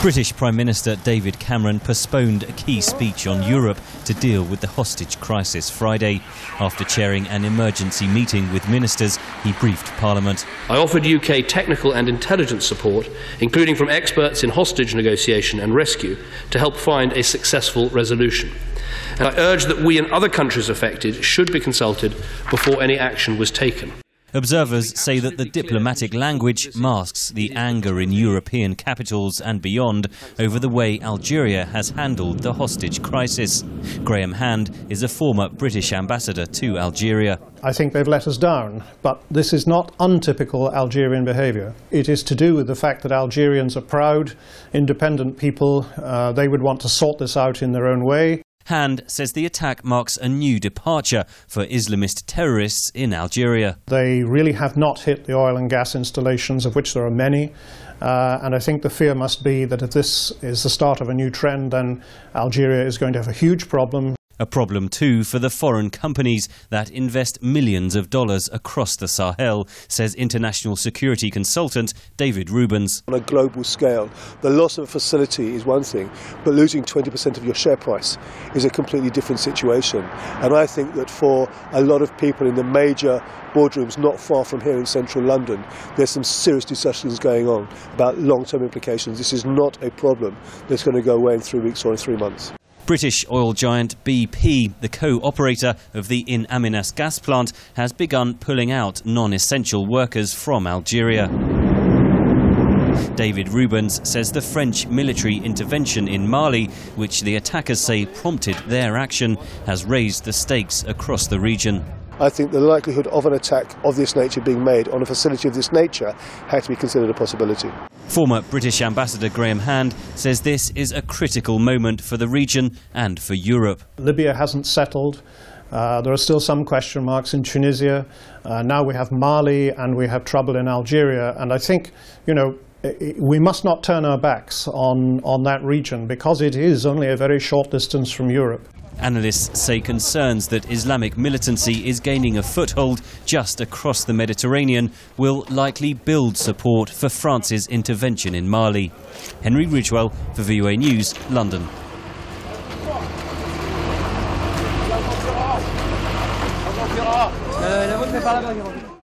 British Prime Minister David Cameron postponed a key speech on Europe to deal with the hostage crisis Friday. After chairing an emergency meeting with ministers, he briefed Parliament. I offered UK technical and intelligence support, including from experts in hostage negotiation and rescue, to help find a successful resolution. And I urged that we and other countries affected should be consulted before any action was taken. Observers say that the diplomatic language masks the anger in European capitals and beyond over the way Algeria has handled the hostage crisis. Graham Hand is a former British ambassador to Algeria. I think they've let us down, but this is not untypical Algerian behaviour. It is to do with the fact that Algerians are proud, independent people. They would want to sort this out in their own way. Hand says the attack marks a new departure for Islamist terrorists in Algeria. They really have not hit the oil and gas installations, of which there are many. And I think the fear must be that if this is the start of a new trend, then Algeria is going to have a huge problem. A problem too for the foreign companies that invest millions of dollars across the Sahel, says international security consultant David Rubens. On a global scale, the loss of a facility is one thing, but losing 20% of your share price is a completely different situation. And I think that for a lot of people in the major boardrooms not far from here in central London, there's some serious discussions going on about long-term implications. This is not a problem that's going to go away in 3 weeks or in 3 months. British oil giant BP, the co-operator of the In Amenas gas plant, has begun pulling out non-essential workers from Algeria. David Rubens says the French military intervention in Mali, which the attackers say prompted their action, has raised the stakes across the region. I think the likelihood of an attack of this nature being made on a facility of this nature had to be considered a possibility. Former British Ambassador Graham Hand says this is a critical moment for the region and for Europe. Libya hasn't settled. There are still some question marks in Tunisia. Now we have Mali and we have trouble in Algeria. And I think, we must not turn our backs on that region because it is only a very short distance from Europe. Analysts say concerns that Islamic militancy is gaining a foothold just across the Mediterranean will likely build support for France's intervention in Mali. Henry Ridgwell for VOA News, London.